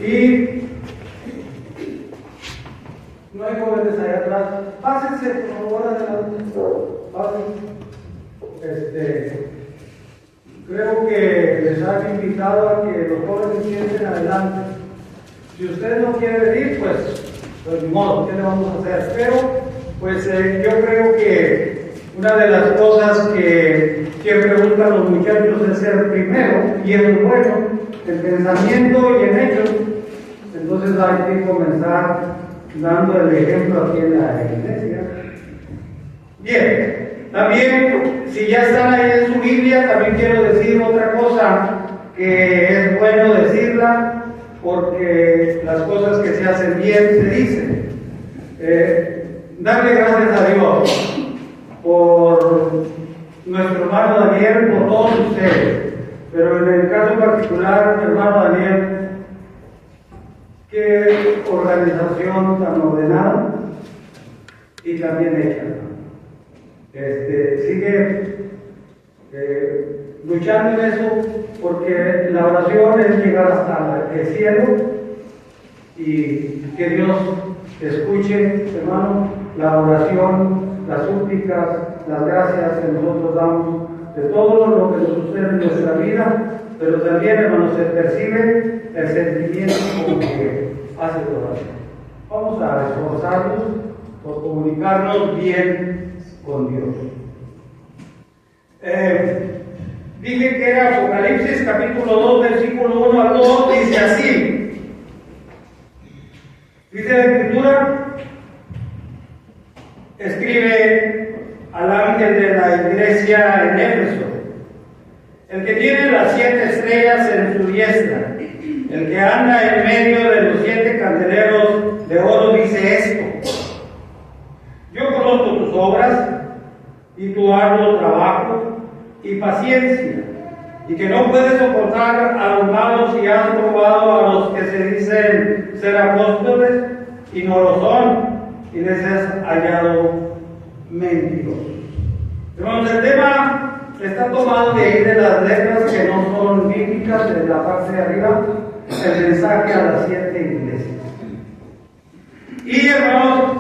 Y no hay jóvenes allá atrás. Pásense, por favor, adelante. Pásense. Creo que les han invitado a que los jóvenes piensen adelante. Si usted no quiere venir, pues ni modo, ¿qué le vamos a hacer? Pero, pues yo creo que una de las cosas que siempre buscan los muchachos es ser primero, y es bueno, en pensamiento y en hechos. Entonces hay que comenzar dando el ejemplo aquí en la iglesia. Bien, también, si ya están ahí en su Biblia, también quiero decir otra cosa que es bueno decirla, porque las cosas que se hacen bien se dicen. Darle gracias a Dios por nuestro hermano Daniel, por todos ustedes, pero en el caso particular, hermano Daniel, qué organización tan ordenada y tan bien hecha. Sigue luchando en eso, porque la oración es llegar hasta el cielo, y que Dios escuche, hermano, la oración, las súplicas, las gracias que nosotros damos de todo lo que nos sucede en nuestra vida, pero también, hermano, se percibe el sentimiento como que hace la oración. Vamos a esforzarnos por comunicarnos bien con Dios. Dije que era Apocalipsis capítulo 2, versículo 1 al 2, dice así. Dice la Escritura, escribe al ángel de la iglesia en Éfeso, el que tiene las 7 estrellas en su diestra, el que anda en medio de los 7 candeleros de oro, dice esto: yo conozco tus obras y tu arduo trabajo y paciencia, y que no puedes soportar a los malos, y has probado a los que se dicen ser apóstoles y no lo son, y les has hallado mentirosos. Hermanos, el tema está tomado de ahí, de las letras que no son bíblicas, de la parte de arriba, el mensaje a las 7 iglesias. Y hermanos,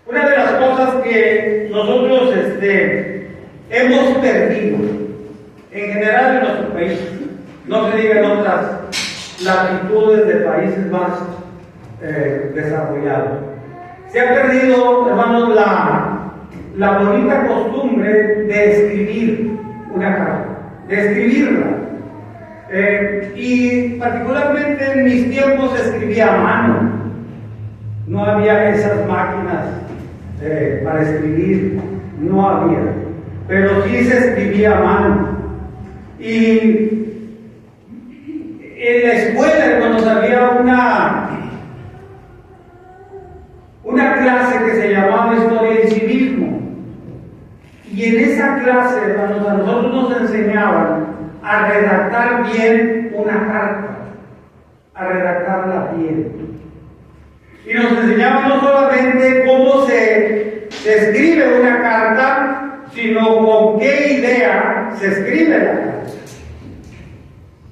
una de las cosas que nosotros hemos perdido en general en nuestro país, no se diga en otras latitudes de países más desarrollados, se ha perdido, hermanos, la bonita costumbre de escribir una carta, de escribirla. Y particularmente en mis tiempos se escribía a mano, no había esas máquinas para escribir, no había, pero sí se escribía a mano. Y en la escuela, hermanos, había una clase que se llamaba Historia y Civismo, y en esa clase, hermanos, a nosotros nos enseñaban a redactar bien una carta, a redactarla bien. Y nos enseñaban no solamente cómo se escribe una carta, sino con qué idea se escribe la carta.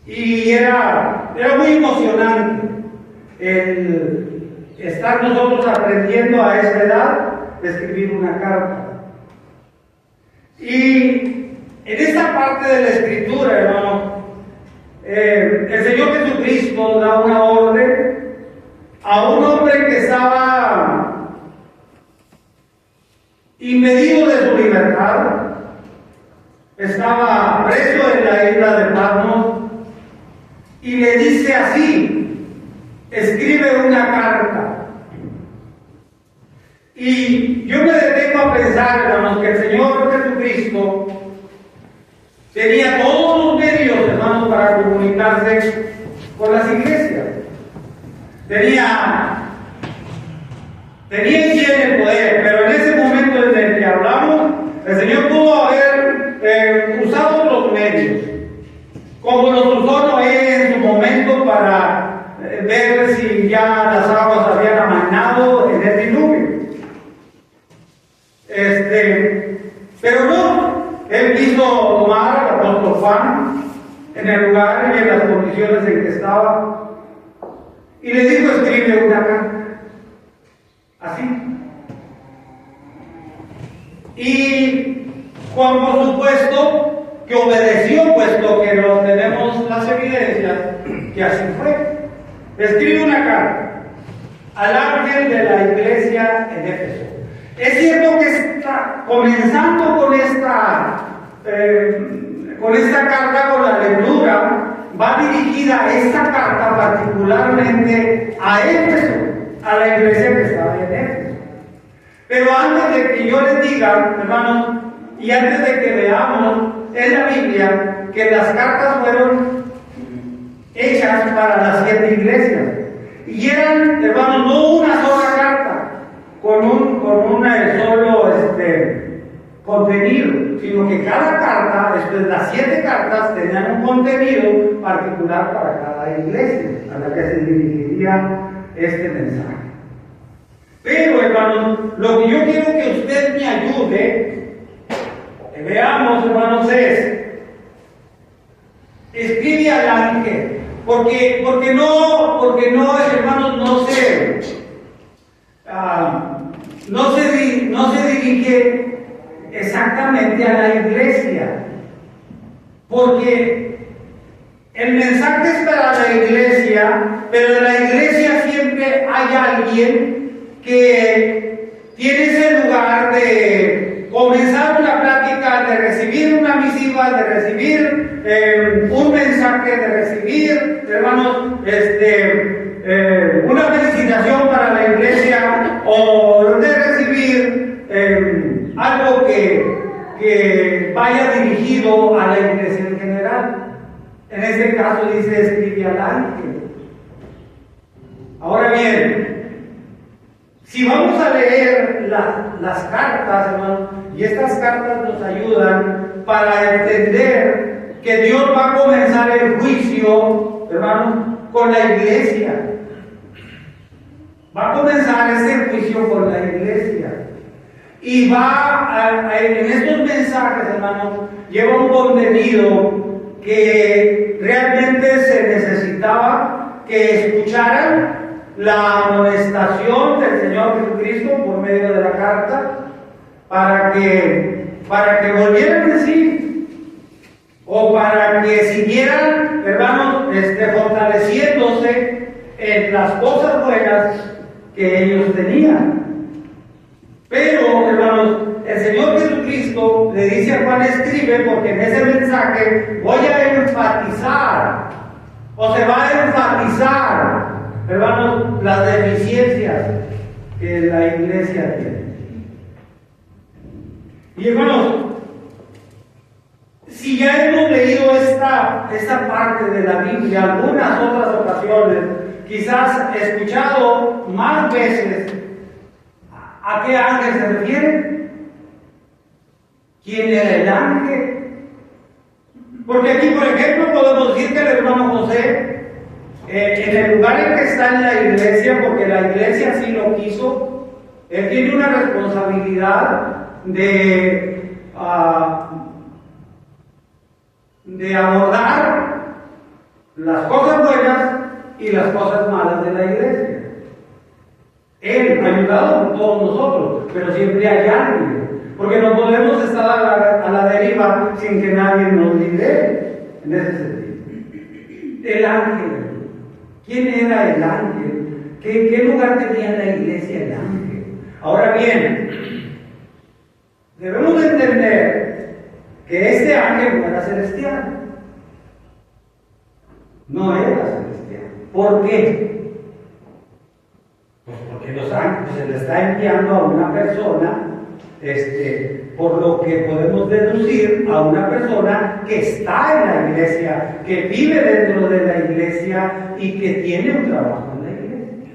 Y era muy emocionante el estar nosotros aprendiendo a esa edad de escribir una carta. Y en esta parte de la Escritura, hermano, el Señor Jesucristo da una orden a un hombre que estaba impedido de su libertad, estaba preso en la isla de Patmos, y le dice así: escribe una carta. Y yo me detengo a pensar, hermanos, que el Señor Jesucristo tenía todos los medios, hermanos, para comunicarse con las iglesias. Tenía en sí el poder, pero en ese momento en el que hablamos, el Señor pudo haber usado otros medios, como los usó Noé en su momento para ver si ya las aguas habían amainado en el diluvio. Pero no, él quiso tomar al apóstol Juan en el lugar y en las condiciones en que estaba, y le dijo, escribe una carta. Así. Y Juan, por supuesto, que obedeció, puesto que no tenemos las evidencias que así fue. Escribe una carta al ángel de la iglesia en Éfeso. Es cierto que está comenzando con esta carta, con la lectura, va dirigida esta carta particularmente a Éfeso, a la iglesia que estaba en Éfeso. Pero antes de que yo les diga, hermanos, y antes de que veamos en la Biblia que las cartas fueron hechas para las 7 iglesias, y eran, hermanos, no una sola carta con un solo contenido, sino que cada carta, las 7 cartas, tenían un contenido particular para cada iglesia a la que se dirigiría este mensaje. Pero, hermanos, lo que yo quiero que usted me ayude, que veamos, hermanos, escribe al ángel, porque no, hermanos, no se dirige exactamente a la iglesia, porque el mensaje es para la iglesia, pero en la iglesia siempre hay alguien que tiene ese lugar de comenzar una plática, de recibir una misiva, de recibir un mensaje, de recibir, hermanos, una felicitación para la iglesia, o de recibir algo que vaya dirigido a la iglesia en general. En este caso dice, escribe al ángel. Ahora bien, si vamos a leer las cartas, hermanos, y estas cartas nos ayudan para entender que Dios va a comenzar el juicio, hermanos, con la iglesia. Va a comenzar ese juicio con la iglesia. Y en estos mensajes, hermanos, lleva un contenido que realmente se necesitaba que escucharan la amonestación del Señor Jesucristo por medio de la carta, para que volvieran en sí, o para que siguieran, hermanos, fortaleciéndose en las cosas buenas que ellos tenían. Pero, hermanos, el Señor Jesucristo le dice a Juan, escribe, porque en ese mensaje voy a enfatizar, o se va a enfatizar, hermanos, las deficiencias que la iglesia tiene. Y hermanos, si ya hemos leído esta parte de la Biblia algunas otras ocasiones, quizás escuchado más veces, ¿a qué ángel se refiere? ¿Quién era el ángel? Porque aquí, por ejemplo, podemos decir que el hermano José, en el lugar en que está en la iglesia, porque la iglesia así lo quiso, él tiene una responsabilidad de abordar las cosas buenas y las cosas malas de la iglesia. Él ha ayudado por todos nosotros, pero siempre hay alguien, porque no podemos estar a la deriva sin que nadie nos lidere en ese sentido. El ángel. ¿Quién era el ángel? ¿Qué lugar tenía en la iglesia el ángel? Ahora bien, debemos entender que este ángel no era celestial. No era celestial. ¿Por qué? Pues porque los ángeles se le está enviando a una persona, por lo que podemos deducir, a una persona que está en la iglesia, que vive dentro de la iglesia y que tiene un trabajo en la iglesia.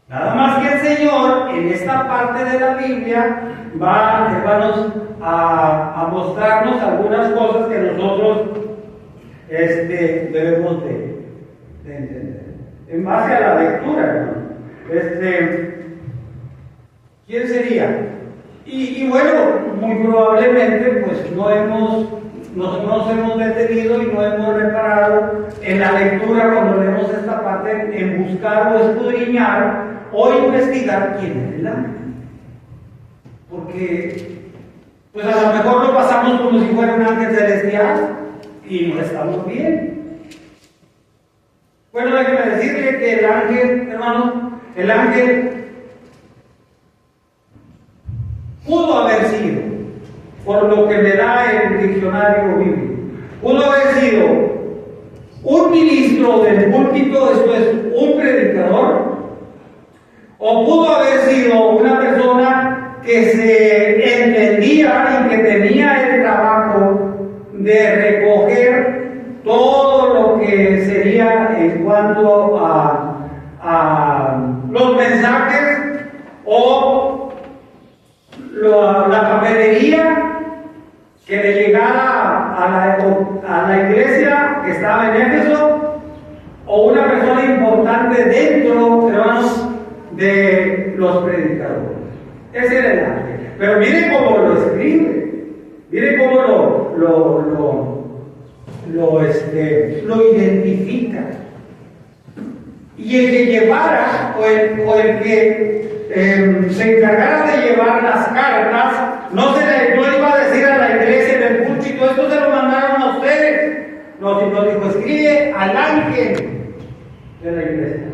Nada más que el Señor, en esta parte de la Biblia, va, hermanos, a mostrarnos algunas cosas que nosotros debemos de entender. En base a la lectura, hermanos. ¿Quién sería? Y bueno, muy probablemente pues no nos hemos detenido y no hemos reparado en la lectura cuando leemos esta parte, en buscar o escudriñar o investigar quién es el ángel. Porque, pues a lo mejor lo pasamos como si fuera un ángel celestial y no estamos bien. Bueno, déjeme decirle que el ángel, hermanos, el ángel pudo haber sido, por lo que me da el diccionario bíblico, pudo haber sido un ministro del púlpito, esto es, un predicador, o pudo haber sido una persona que se entendía y que tenía el trabajo de recoger todo lo que sería en cuanto a los mensajes o la papelería que le llegara a la iglesia que estaba en Éfeso, o una persona importante dentro, hermanos, de los predicadores. Ese era el ángel. Pero mire cómo lo escribe, mire cómo lo identifica. Y el que llevara, o el que se encargara de llevar las cartas, no iba a decir a la iglesia en el púlpito, esto se lo mandaron a ustedes. No, sino dijo, escribe al ángel de la iglesia.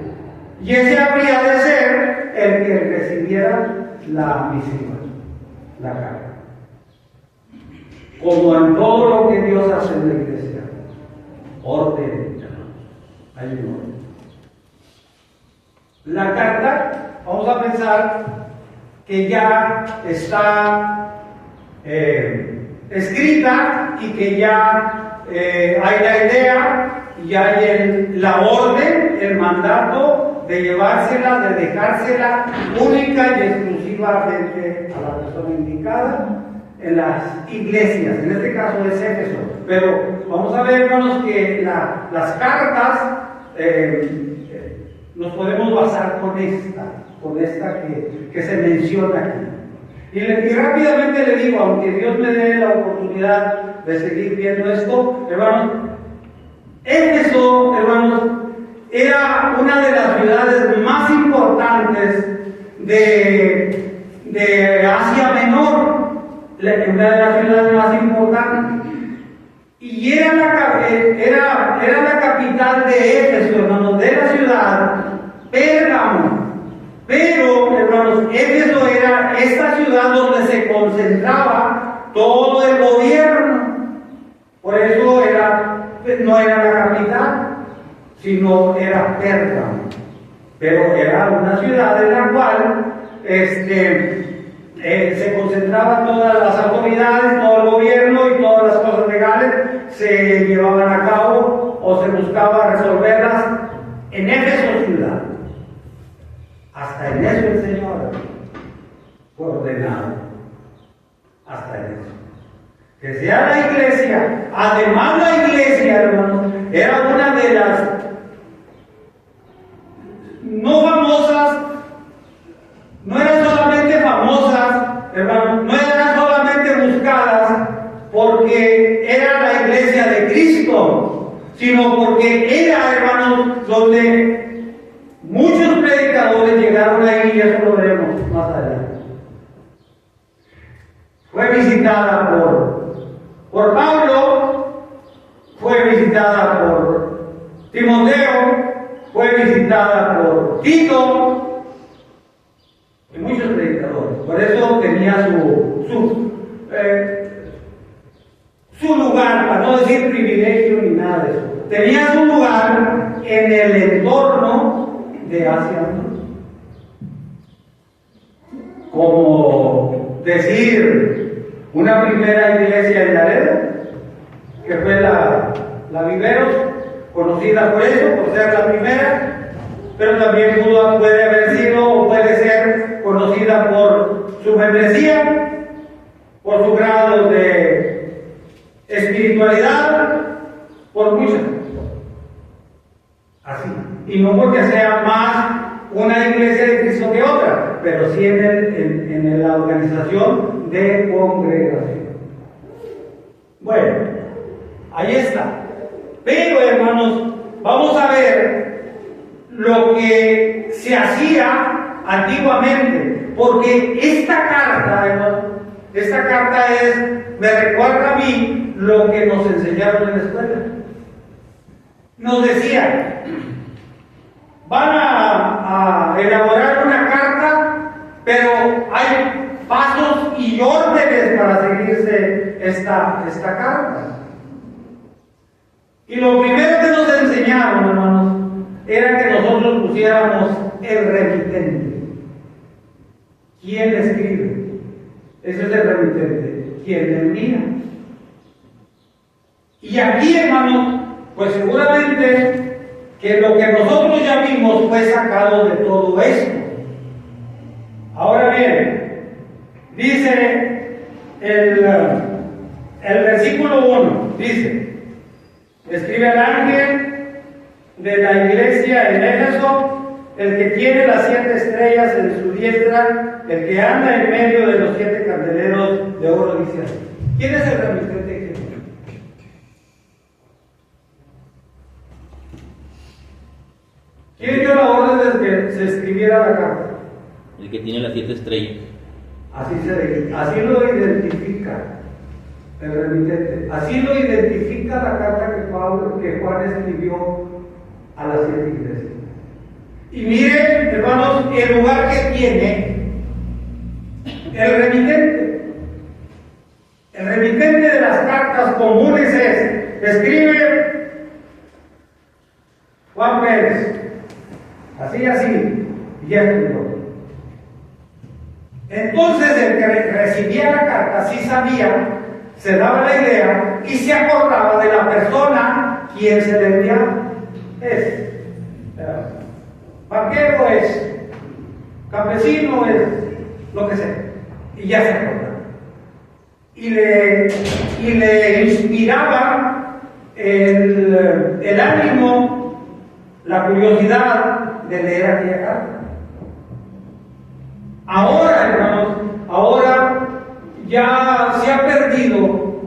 Y ese habría de ser el que recibiera la misiva, la carta. Como en todo lo que Dios hace en la iglesia, orden, hay un orden. La carta, vamos a pensar que ya está escrita y que ya hay la idea y hay la orden, el mandato de llevársela, de dejársela única y exclusivamente a la persona indicada en las iglesias, en este caso es Éfeso. Pero vamos a ver, hermanos, que las cartas nos podemos basar con esta que se menciona aquí. Y rápidamente le digo, aunque Dios me dé la oportunidad de seguir viendo esto, hermanos, Éfeso, hermanos, era una de las ciudades más importantes de Asia Menor, una de las ciudades más importantes. Y era la capital de Éfeso, hermanos, de la ciudad, Pérgamo. Pero, hermanos, Éfeso era esta ciudad donde se concentraba todo el gobierno. Por eso no era la capital, sino era Pérgamo. Pero era una ciudad en la cual se concentraban todas las autoridades, todo el gobierno y todas las cosas legales se llevaban a cabo o se buscaba resolverlas en Éfeso ciudad. Hasta en eso el Señor fue ordenado. Hasta en eso. Que sea la iglesia, además la iglesia, hermanos, era una de las no famosas, no eran solamente famosas, hermanos, no eran solamente buscadas porque era la iglesia de Cristo, sino porque era, hermanos, donde muchos predicadores llegaron ahí, y eso lo veremos más adelante. Fue visitada por Pablo, fue visitada por Timoteo, fue visitada por Tito y muchos predicadores. Por eso tenía su lugar, para no decir privilegio ni nada de eso. Tenía su lugar en el entorno de Asia Menor. Como decir una primera iglesia en Laredo, que fue la Viveros, conocida por eso, por ser la primera, pero también puede haber sido o puede ser conocida por su membresía, por su grado de espiritualidad, por muchas cosas. Así. Y no porque sea más una iglesia de Cristo que otra, pero sí en la organización de congregación. Bueno, Ahí está. Pero, hermanos, vamos a ver lo que se hacía antiguamente. Porque esta carta, hermanos, esta carta me recuerda a mí lo que nos enseñaron en la escuela. Nos decían, van a elaborar una carta, pero hay pasos y órdenes para seguirse esta carta. Y lo primero que nos enseñaron, hermanos, era que nosotros pusiéramos el remitente. ¿Quién le escribe? Ese es el remitente. ¿Quién le envía? Y aquí, hermanos, pues seguramente que lo que nosotros ya vimos fue sacado de todo esto. Ahora bien, dice el versículo 1, dice, escribe al ángel de la iglesia en Éfeso, el que tiene las 7 estrellas en su diestra, el que anda en medio de los 7 candeleros de oro, dice así. ¿Quién es el remitente? ¿Quién dio la orden de que se escribiera la carta? El que tiene las 7 estrellas. Así lo identifica el remitente. Así lo identifica la carta que Juan escribió a las 7 iglesias. Y miren, hermanos, el lugar que tiene el remitente. El remitente de las cartas comunes escribe Juan Pérez. Así, y ya escribió. Entonces el que recibía la carta sí sabía, se daba la idea y se acordaba de la persona quien se le enviaba. Banquero es, campesino es, lo que sea. Y ya se acordaba. Y le inspiraba el ánimo, la curiosidad de leer aquella carta. Ahora, hermanos, ya se ha perdido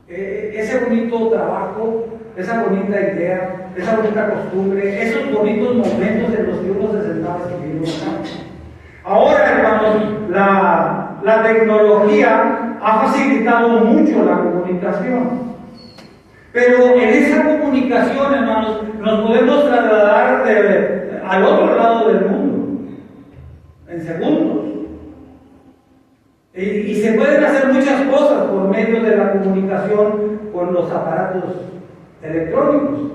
ese bonito trabajo, esa bonita idea, esa bonita costumbre, esos bonitos momentos en los que uno se sentaba a escribir una carta. Ahora, hermanos, la tecnología ha facilitado mucho la comunicación. Pero en esa comunicación, hermanos, nos podemos trasladar al otro lado del mundo, en segundos. Y se pueden hacer muchas cosas por medio de la comunicación con los aparatos electrónicos.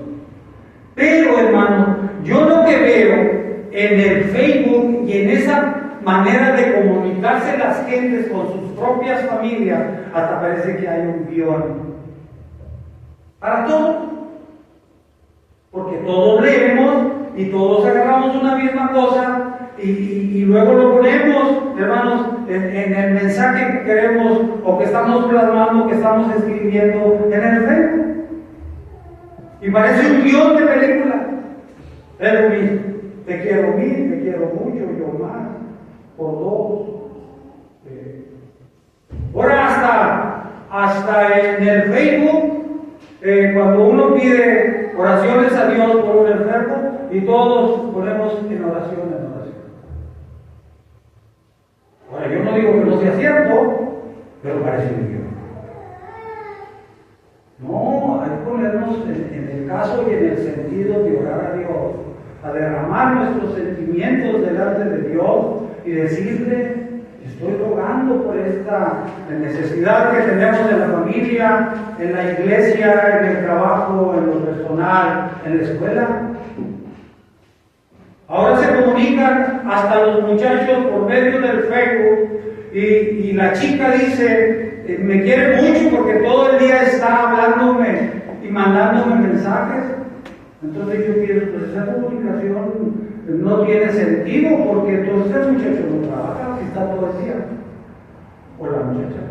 Pero, hermanos, yo lo que veo en el Facebook y en esa manera de comunicarse las gentes con sus propias familias, hasta parece que hay un guión para todo, porque todos leemos y todos agarramos una misma cosa y luego lo ponemos, hermanos, en el mensaje que queremos o que estamos plasmando, que estamos escribiendo en el Facebook. Y parece un guión de película. Es lo mismo. Te quiero mucho, yo más, por dos. Ahora hasta en el Facebook, cuando uno pide oraciones a Dios por un enfermo, y todos ponemos en oración. Ahora, yo no digo que no sea cierto, pero parece un guión. No, hay que ponernos en el caso y en el sentido de orar a Dios, a derramar nuestros sentimientos delante de Dios y decirle: estoy rogando por esta necesidad que tenemos en la familia, en la iglesia, en el trabajo, en lo personal, en la escuela. Ahora se comunican hasta los muchachos por medio del Facebook y la chica dice: me quiere mucho porque todo el día está hablándome y mandándome mensajes. Entonces yo pienso, pues esa comunicación no tiene sentido, porque entonces el muchacho no trabaja si está todo el día, o la muchacha.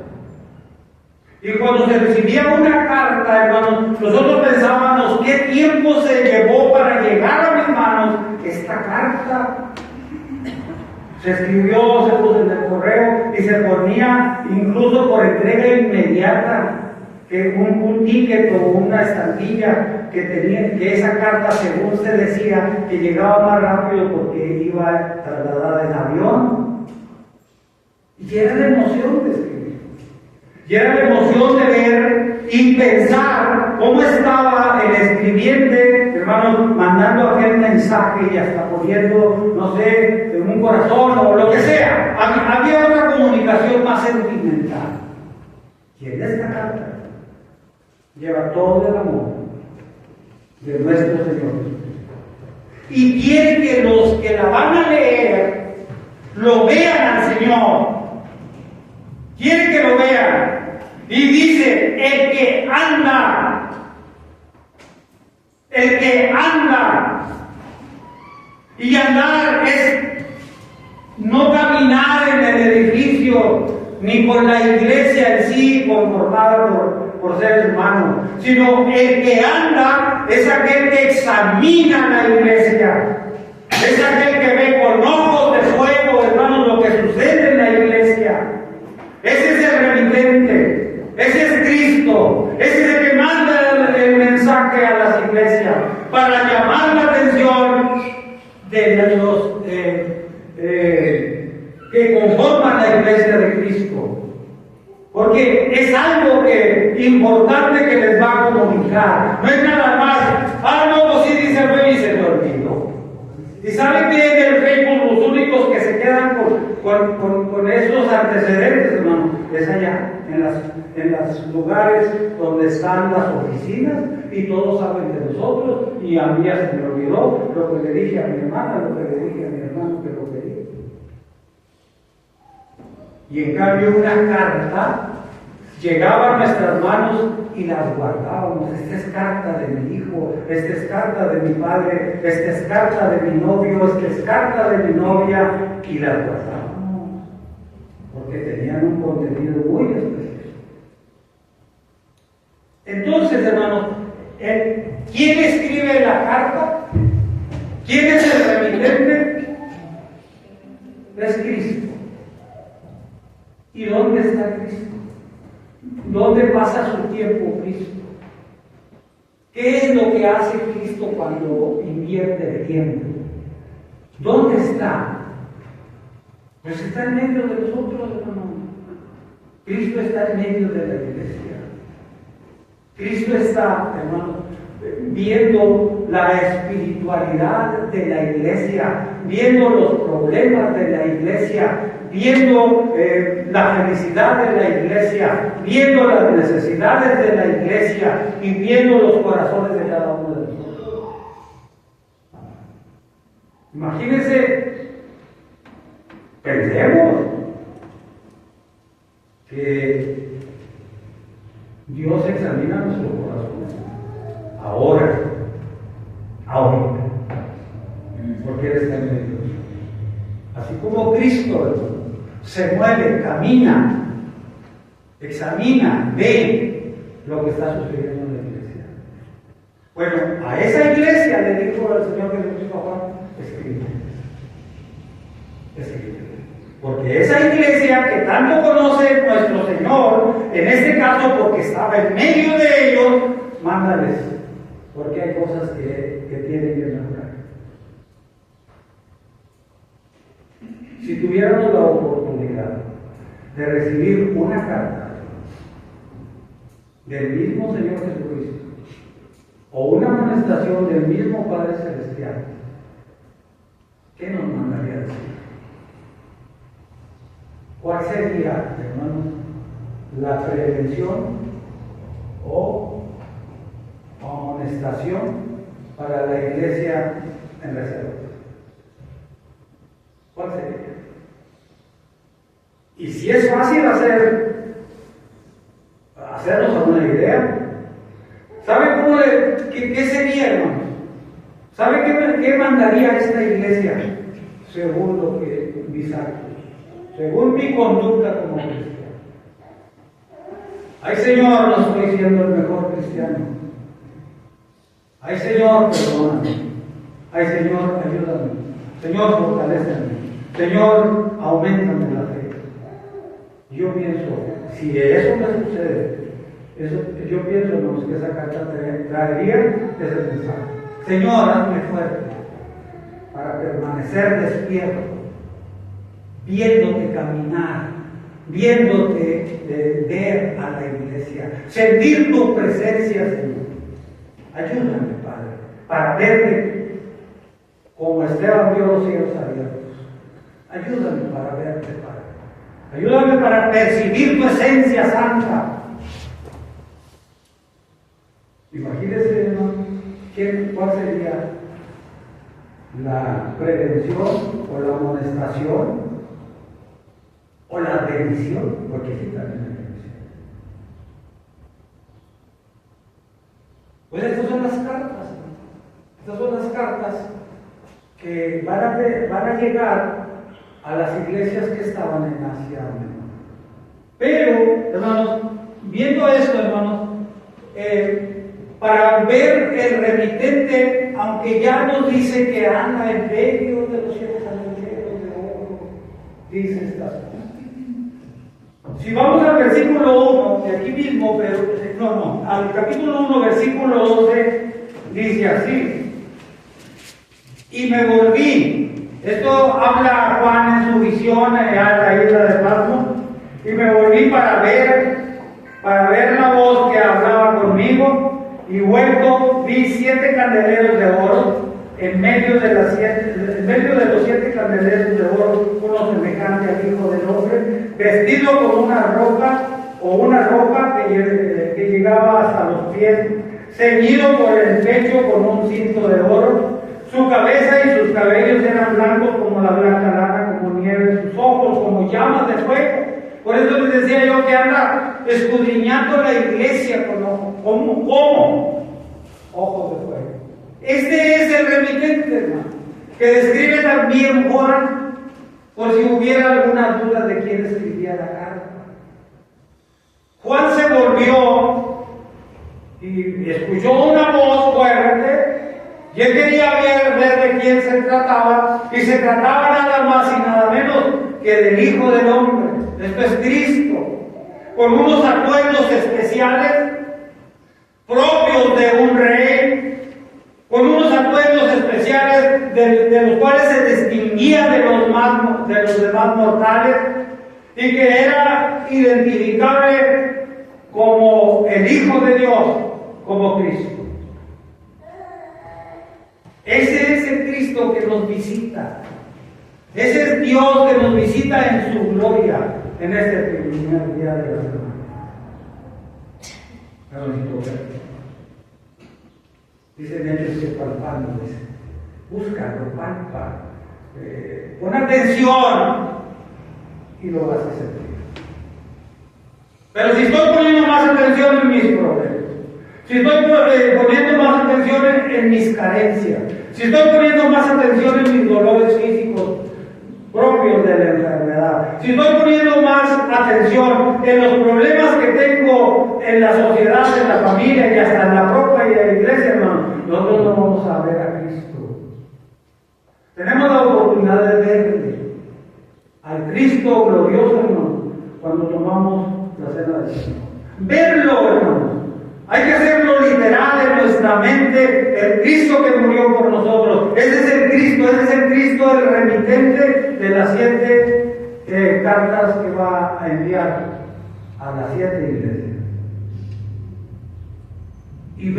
Y cuando se recibía una carta, hermanos, nosotros pensábamos: ¿qué tiempo se llevó para llegar a mis manos esta carta? Se escribió, se puso en el correo y se ponía incluso por entrega inmediata. que un ticket o una estampilla que tenía, que esa carta según se decía que llegaba más rápido porque iba trasladada en avión. Y era la emoción de escribir. Y era la emoción de ver y pensar cómo estaba el escribiente, hermanos, mandando aquel mensaje y hasta poniendo, no sé, en un corazón o lo que sea. Había una comunicación más sentimental. Y en esta carta lleva todo el amor de nuestro Señor. Y quiere que los que la van a leer lo vean al Señor. Quiere que lo vean. Y dice, el que anda, y andar es no caminar en el edificio, ni por la iglesia en sí, conformada por seres humanos, sino el que anda es aquel que examina la iglesia, es aquel que ve con ojos de fuego, hermanos, lo que sucede en la iglesia. Ese es el remitente, ese es Cristo, ese es el que manda el mensaje a las iglesias para llamar la atención de los que conforman la iglesia de Cristo. Porque es algo importante que les va a comunicar. No es nada más, no, pues sí dice el rey y se me olvidó. ¿Y saben que en el Facebook los únicos que se quedan con esos antecedentes, hermano? Es allá, en los lugares donde están las oficinas y todos saben de nosotros y a mí ya se me olvidó lo que le dije a mi hermana, lo que le dije a mi hermano que lo quería. Y en cambio una carta llegaba a nuestras manos y las guardábamos. Esta es carta de mi hijo, esta es carta de mi padre, esta es carta de mi novio, esta es carta de mi novia, y las guardábamos porque tenían un contenido muy especial. Entonces, hermanos, ¿quién escribe la carta? ¿Quién es el remitente? Es Cristo. ¿Y dónde está Cristo? ¿Dónde pasa su tiempo Cristo? ¿Qué es lo que hace Cristo cuando invierte el tiempo? ¿Dónde está? Pues está en medio de nosotros, hermano. Cristo está en medio de la iglesia. Cristo está, hermano, viendo la espiritualidad de la iglesia, viendo los problemas de la iglesia, viendo la felicidad de la iglesia, viendo las necesidades de la iglesia y viendo los corazones de cada uno de nosotros. Imagínense, pensemos que Dios examina nuestro corazón ahora, porque Él está en medio. Así como Cristo se mueve, camina, examina, ve lo que está sucediendo en la iglesia. Bueno, a esa iglesia le dijo el Señor Jesucristo a Juan, escribe. Porque esa iglesia que tanto conoce nuestro Señor, en este caso porque estaba en medio de ellos, mándales, porque hay cosas que tienen que mejorar. Si tuviéramos la oportunidad de recibir una carta del mismo Señor Jesucristo o una amonestación del mismo Padre Celestial, ¿qué nos mandaría a decir? ¿Cuál sería, hermanos, la prevención o amonestación para la iglesia en reserva? ¿Cuál sería? Y si es fácil hacernos alguna idea, ¿sabe qué sería, hermano? ¿Sabe qué mandaría esta iglesia según lo que mis actos? Según mi conducta como cristiano. Ay, Señor, no estoy siendo el mejor cristiano. Ay, Señor, perdóname. Ay, Señor, ayúdame. Señor, fortaléceme. Señor, auméntame la fe. Yo pienso, si eso me sucede, Yo pienso, hermanos, que esa carta traería ese mensaje. Señor, hazme fuerte para permanecer despierto, viéndote caminar, viéndote ver a la iglesia, sentir tu presencia, Señor. Ayúdame, Padre, para verte como Esteban vio los cielos abiertos. Ayúdame para verte, Padre. Ayúdame para percibir tu esencia santa. Imagínese, hermano, cuál sería la prevención o la amonestación o la bendición, porque sí también hay bendición. Pues estas son las cartas, estas son las cartas que van a llegar a las iglesias que estaban en Asia Menor. Pero, hermanos, viendo esto, hermanos, para ver el remitente, aunque ya nos dice que anda en medio de los 7 candeleros de oro, dice estas cosas. Si vamos al versículo 1, de aquí mismo, pero al capítulo 1, versículo 12, dice así: y me volví. Esto habla Juan en su visión allá en la isla de Patmos. Y me volví para ver la voz que hablaba conmigo. Y vuelto vi 7 candeleros de oro en medio de los 7 candeleros de oro, uno semejante al Hijo del Hombre, vestido con una ropa que llegaba hasta los pies, ceñido por el pecho con un cinto de oro. Su cabeza y sus cabellos eran blancos como la blanca lana, como nieve, sus ojos como llamas de fuego. Por eso les decía yo que anda escudriñando la iglesia como ojos de fuego. Este es el remitente, hermano, que describe también Juan, por si hubiera alguna duda de quién escribía la carta. Juan se volvió y escuchó una voz fuerte, y él quería ver de quién se trataba, y se trataba nada más y nada menos que del Hijo del Hombre. Esto es Cristo, con unos atuendos especiales propios de un rey, con unos atuendos especiales de los cuales se distinguía de los demás mortales, y que era identificable como el Hijo de Dios, como Cristo. Ese es el Cristo que nos visita. Ese es Dios que nos visita en su gloria en este primer día de la semana. Dicen ellos que palpando, búscalo, palpa, pon atención y lo vas a sentir. Pero si estoy poniendo más atención en mis problemas, si estoy poniendo más atención en mis carencias, si estoy poniendo más atención en mis dolores físicos propios de la enfermedad, si estoy poniendo más atención en los problemas que tengo en la sociedad, en la familia y hasta en la propia iglesia, hermano, nosotros no vamos a ver a Cristo. Tenemos la oportunidad de verle al Cristo glorioso, hermano, cuando tomamos la cena del Señor. Verlo, hermano. Hay que hacerlo literal en nuestra mente, el Cristo que murió por nosotros. Ese es el Cristo, el remitente de las 7 cartas que va a enviar a las 7 iglesias. Y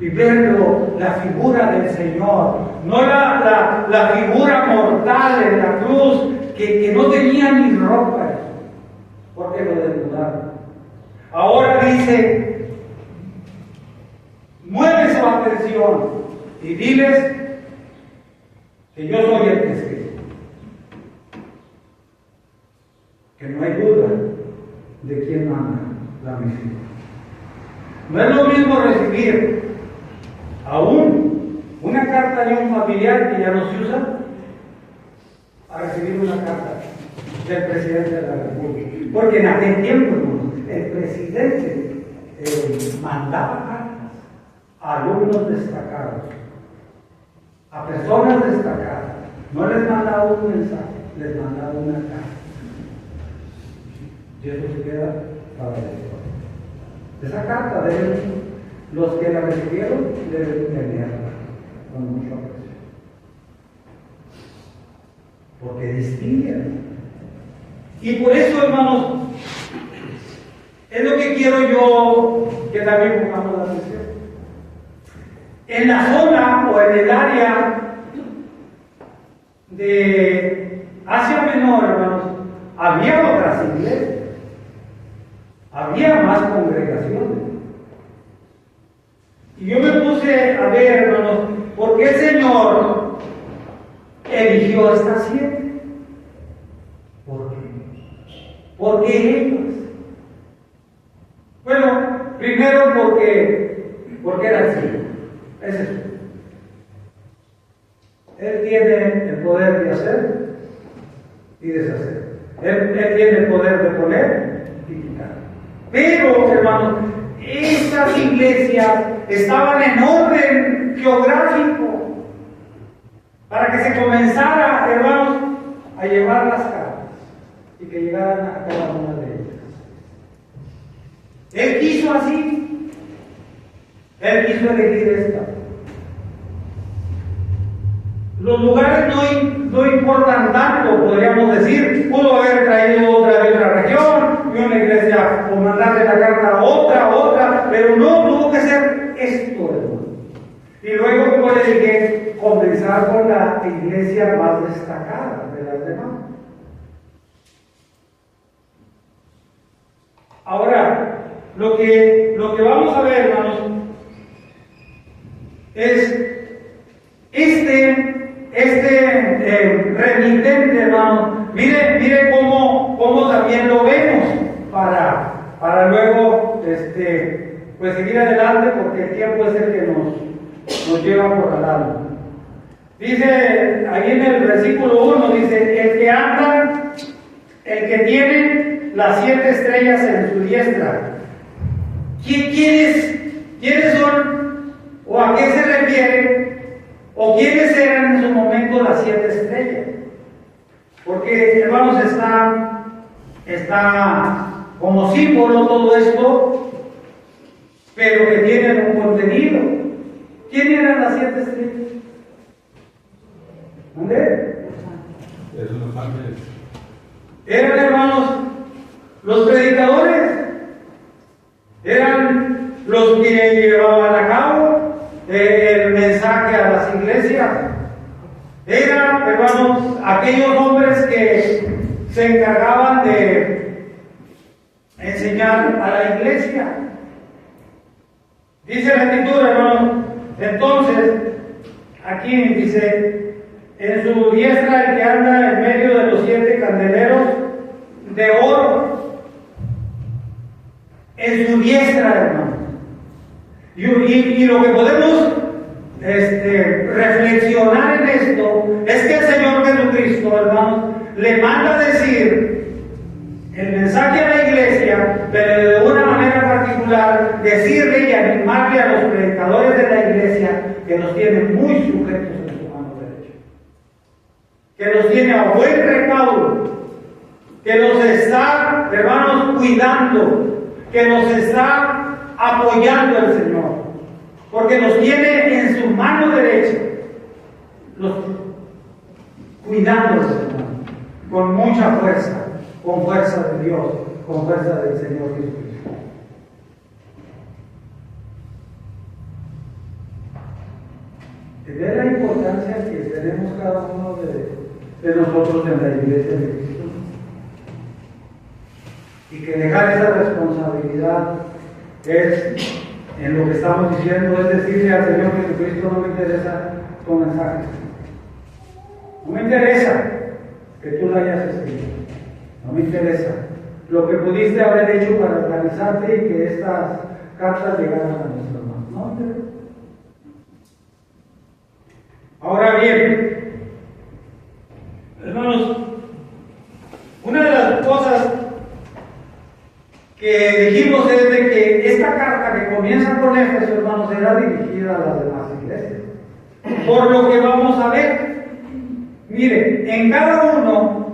verlo, la figura del Señor, no la figura mortal en la cruz, que no tenía ni ropa, porque lo desnudaron. Ahora dice, mueve su atención y diles que yo soy el que escribe. Que no hay duda de quién manda la misión. No es lo mismo recibir aún una carta de un familiar que ya no se usa a recibir una carta del presidente de la República. Porque en aquel tiempo, el presidente mandaba cartas a alumnos destacados, a personas destacadas. No les mandaba un mensaje, les mandaba una carta. Y eso se queda para la historia. Esa carta los que la recibieron deben tenerla con mucho aprecio. Porque distinguen. Y por eso, hermanos, es lo que quiero yo que también pongamos la atención. En la zona o en el área de Asia Menor, hermanos, había otras iglesias, había más congregaciones. Y yo me puse a ver, hermanos, ¿por qué el Señor eligió estas 7? ¿Por qué? ¿Por qué ellas? Bueno, primero porque era así. Es eso. Él tiene el poder de hacer y deshacer. Él tiene el poder de poner y quitar. Pero, hermanos, estas iglesias estaban en orden geográfico para que se comenzara, hermanos, a llevar las cartas y que llegaran a cada una de ellas. Él quiso así. Él quiso elegir esta. Los lugares no importan tanto, podríamos decir. Pudo haber traído otra de otra región y una iglesia o mandarle la carta a otra, pero no tuvo que ser esto, hermano. Y luego, como le dije, comenzar con la iglesia más destacada de las demás. Ahora, lo que vamos a ver, hermanos, es remitente, hermano. Mire cómo también lo vemos para luego pues seguir adelante, porque el tiempo es el que nos lleva por adelante. Dice ahí en el versículo 1, dice: el que tiene las 7 estrellas en su diestra. ¿Quiénes son? ¿O a qué se refiere? ¿O quiénes eran en su momento las 7 estrellas? Porque, hermanos, está como símbolo todo esto, pero que tienen un contenido. ¿Quién eran las 7 estrellas? ¿Dónde? Esos los ángeles. Eran, hermanos, los predicadores, eran los que llevaban a cabo el mensaje a las iglesias, eran, hermanos, aquellos hombres que se encargaban de enseñar a la iglesia. Dice la Escritura, hermanos, entonces, aquí dice: en su diestra el que anda en medio de los 7 candeleros de oro. En su diestra, hermano. Y lo que podemos reflexionar en esto es que el Señor Jesucristo, hermano, le manda a decir el mensaje a la iglesia, pero de una manera particular, decirle y animarle a los predicadores de la iglesia que los tiene muy sujetos en su mano derecha, que los tiene a buen recaudo, que los está, hermanos, cuidando, que los está apoyando el Señor, porque los tiene en su mano derecha, los cuidando, hermano, con mucha fuerza, con fuerza de Dios, con fuerza del Señor Jesucristo. ¿Ve la importancia que tenemos cada uno de nosotros en la iglesia de Cristo? Y que dejar esa responsabilidad es, en lo que estamos diciendo, es decirle al Señor Jesucristo: no me interesa tu mensaje, no me interesa que tú lo hayas escrito, no me interesa lo que pudiste haber hecho para organizarte y que estas cartas llegaran a nuestras manos, no me interesa. Ahora bien, hermanos, una de las cosas que dijimos es de que esta carta que comienza con Éfeso, hermanos, era dirigida a las demás iglesias. Por lo que vamos a ver, mire, en cada uno,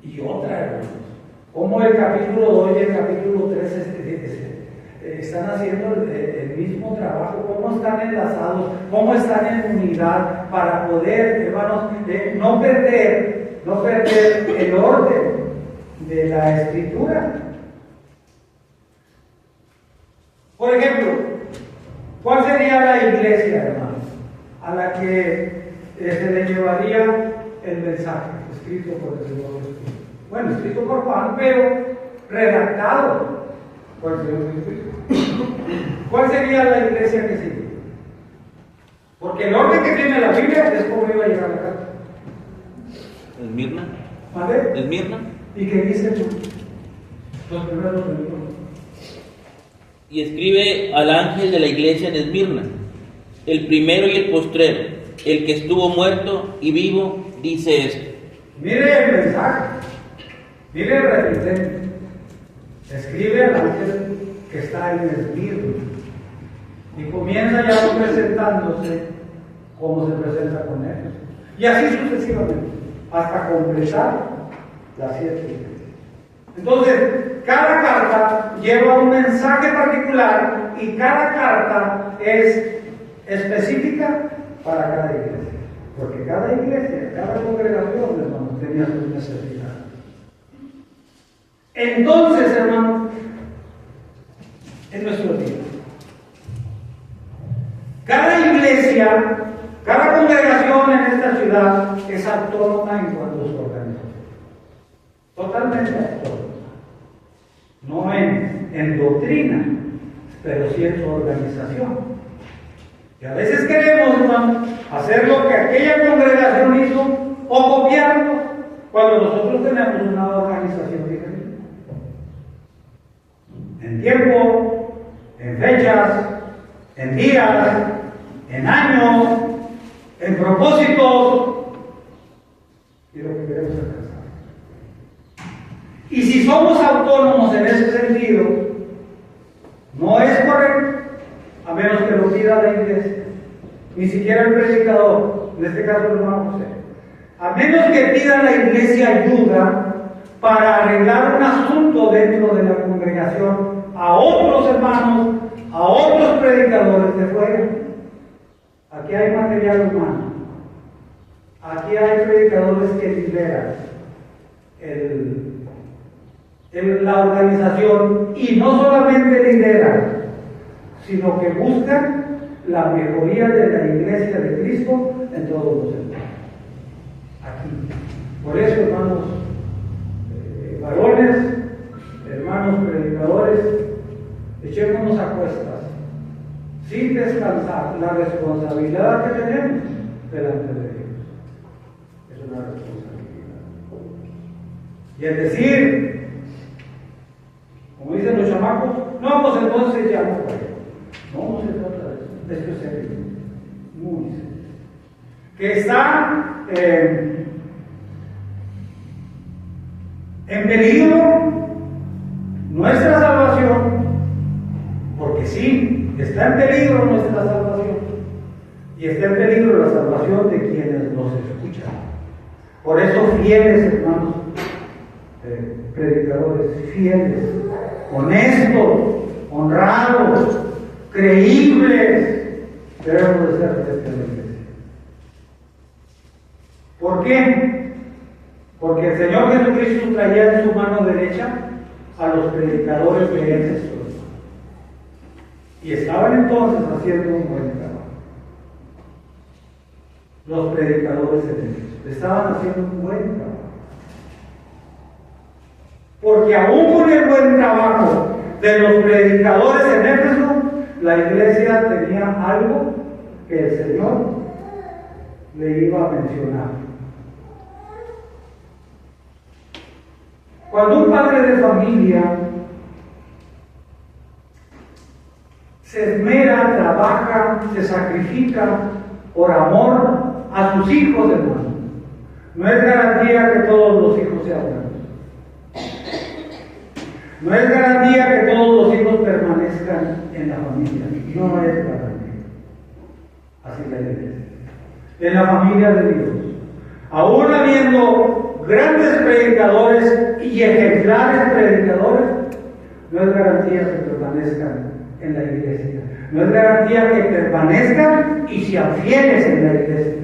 y otra, hermanos, como el capítulo 2 y el capítulo 3 están haciendo el mismo trabajo, cómo están enlazados, cómo están en unidad para poder, hermanos, no perder el orden de la Escritura. Por ejemplo, ¿cuál sería la iglesia, hermanos, a la que se le llevaría el mensaje escrito por el Señor Jesucristo? Bueno, escrito por Juan, pero redactado por el Señor Jesucristo. ¿Cuál sería la iglesia que sigue? Porque el orden que tiene la Biblia es cómo iba a llegar la carta. ¿Esmirna? ¿Vale? ¿Esmirna? ¿Y qué dice los primeros versículos? Y escribe al ángel de la iglesia en Esmirna, el primero y el postrero, el que estuvo muerto y vivo, dice esto. Mire el mensaje, mire el remitente. Escribe al ángel que está en Esmirna y comienza ya presentándose como se presenta con ellos. Y así sucesivamente, hasta completar las 7 iglesias. Entonces, cada carta lleva un mensaje particular y cada carta es específica para cada iglesia. Porque cada iglesia, cada congregación, hermanos, tenía sus necesidades. Entonces, hermanos, en nuestro tiempo, cada iglesia, cada congregación en esta ciudad es autónoma en cuanto a su organización. Totalmente autónoma. No en doctrina, pero sí en su organización. Y a veces queremos, hermano, hacer lo que aquella congregación hizo o copiarlo, cuando nosotros tenemos una organización diferente. En tiempo, en fechas, en días, en años, en propósitos, y lo que queremos alcanzar. Y si somos autónomos en ese sentido, no es correcto, a menos que lo pida la iglesia, ni siquiera el predicador, en este caso el hermano José, a menos que pida la iglesia ayuda para arreglar un asunto dentro de la congregación a otros hermanos, a otros predicadores de fuera. Aquí hay material humano, aquí hay predicadores que lideran la organización y no solamente lideran, sino que buscan la mejoría de la iglesia de Cristo en todos los sentidos. Aquí. Por eso, hermanos varones, hermanos predicadores, echémonos a cuestas, sin descansar, la responsabilidad que tenemos delante de Dios. Es una responsabilidad. Y es decir, como dicen los chamacos, no, pues entonces ya no puedo. No se trata de eso. Esto es serio, muy serio. Que está en peligro nuestra salvación, porque sí, está en peligro nuestra salvación, y está en peligro la salvación de quienes nos escuchan. Por eso, fieles hermanos, predicadores, fieles, honestos, honrados, creíbles, debemos de ser de esta iglesia. ¿Por qué? Porque el Señor Jesucristo traía en su mano derecha a los predicadores de Éfeso, y estaban entonces haciendo un buen trabajo. Los predicadores de Éfeso estaban haciendo un buen trabajo. Porque aún con el buen trabajo de los predicadores en Éfeso, la iglesia tenía algo que el Señor le iba a mencionar. Cuando un padre de familia se esmera, trabaja, se sacrifica por amor a sus hijos, hermano, no es garantía que todos los hijos sean buenos. No es garantía que todos los hijos permanezcan en la familia. No es garantía. Así que hay iglesia. En la familia de Dios, aún habiendo grandes predicadores y ejemplares predicadores, no es garantía que permanezcan. permanezcan en la iglesia. No es garantía que permanezcan y se afienes en la iglesia.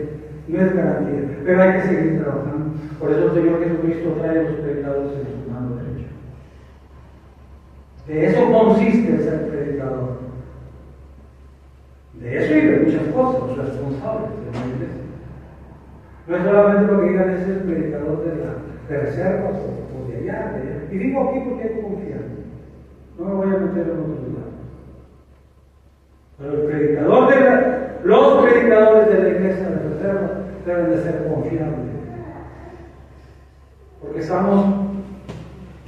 No es garantía, pero hay que seguir trabajando. Por eso el Señor Jesucristo trae a los predicadores en su mano derecha. De eso consiste el ser predicador. De eso y de muchas cosas, los responsables de la iglesia. No es solamente lo que digan, es el predicador de reservas o de allá, de allá. Y digo aquí porque hay que confiar. No me voy a meter en otro lugar. Pero los predicadores de la iglesia de reserva deben de ser confiables. Porque estamos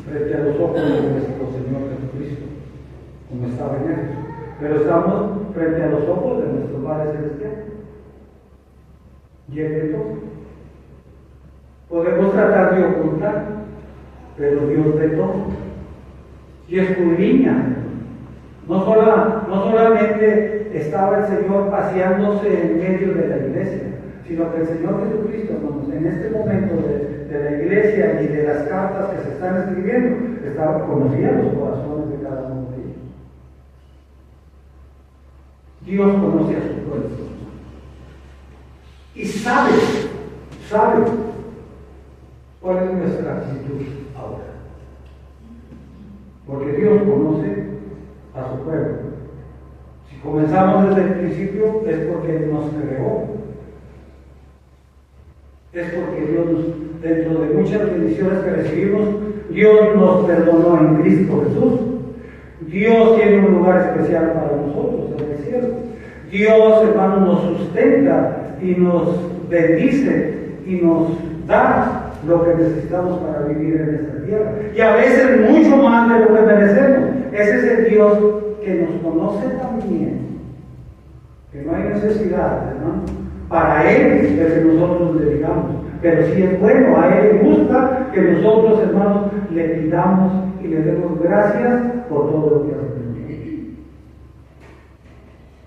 frente a los ojos de nuestro Señor Jesucristo, como estaba en ellos. Pero estamos frente a los ojos de nuestro Padre Celestial. Y Él ve todo. Podemos tratar de ocultar, pero Dios ve todo. Y escudriña. No solamente estaba el Señor paseándose en medio de la iglesia, sino que el Señor Jesucristo, hermanos, en este momento de la iglesia y de las cartas que se están escribiendo, conocía los corazones de cada uno de ellos. Dios conoce a su pueblo y sabe cuál es nuestra actitud ahora. Porque Dios conoce a su pueblo. Si comenzamos desde el principio es porque Él nos creó. Es porque Dios, dentro de muchas bendiciones que recibimos, Dios nos perdonó en Cristo Jesús. Dios tiene un lugar especial para nosotros en el cielo. Dios, hermanos, nos sustenta y nos bendice y nos da lo que necesitamos para vivir en esta tierra. Y a veces mucho más de lo que merecemos. Ese es el Dios que nos conoce también. Que no hay necesidad, hermano, para Él de que nosotros le digamos. Pero si es bueno, a Él le gusta que nosotros, hermanos, le pidamos y le demos gracias por todo lo que ha aprendido.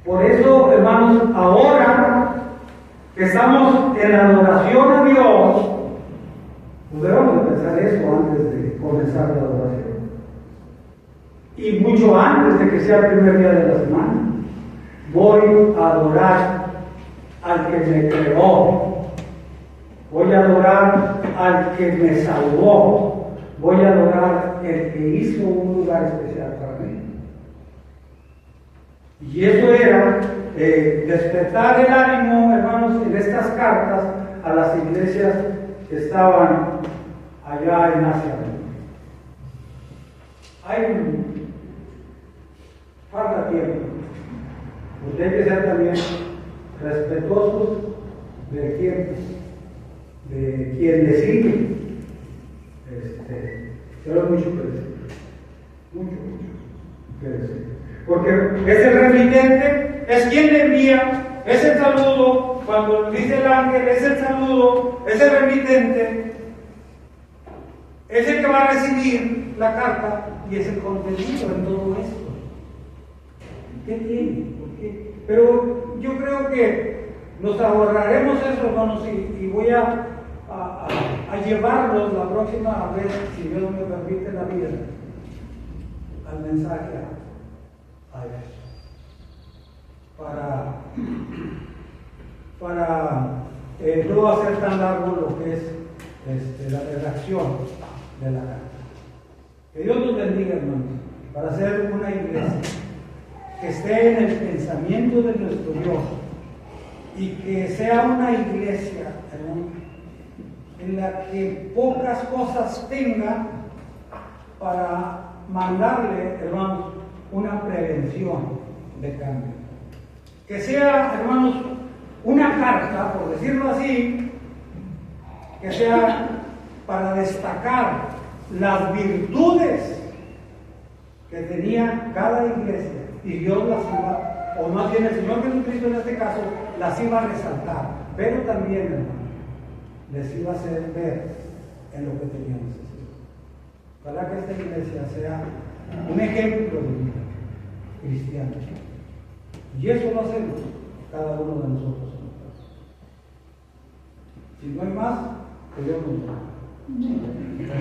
Por eso, hermanos, ahora que estamos en la adoración a Dios, pues debemos de pensar eso antes de comenzar la adoración. Y mucho antes de que sea el primer día de la semana. Voy a adorar al que me creó. Voy a adorar al que me salvó. Voy a adorar al que hizo un lugar especial para mí. Y eso era despertar el ánimo, hermanos, en estas cartas a las iglesias que estaban allá en Asia. Falta tiempo. Usted hay que ser también respetuosos del tiempo, de quien le sigue. Pero mucho que decir. Mucho que decir. Porque es el remitente, es quien le envía, es el saludo, cuando dice el ángel, es el saludo, es el remitente, es el que va a recibir la carta y es el contenido en todo esto. ¿Qué tiene? ¿Por qué? Pero yo creo que nos ahorraremos eso, hermanos, y voy a llevarlos la próxima vez, si Dios me permite la vida, al mensaje a eso. Para no hacer tan largo lo que es la redacción de la carta. Que Dios nos bendiga, hermanos, para hacer una iglesia que esté en el pensamiento de nuestro Dios y que sea una iglesia, hermano, en la que pocas cosas tenga para mandarle, hermanos, una prevención de cambio. Que sea, hermanos, una carta, por decirlo así, que sea para destacar las virtudes que tenía cada iglesia y Dios las iba, o más bien el Señor Jesucristo en este caso, las iba a resaltar, pero también, hermanos, les iba a hacer ver en lo que tenían necesidad. Para que esta iglesia sea un ejemplo de vida cristiana. Y eso lo hacemos cada uno de nosotros. Si no hay más, que Dios nos bendiga.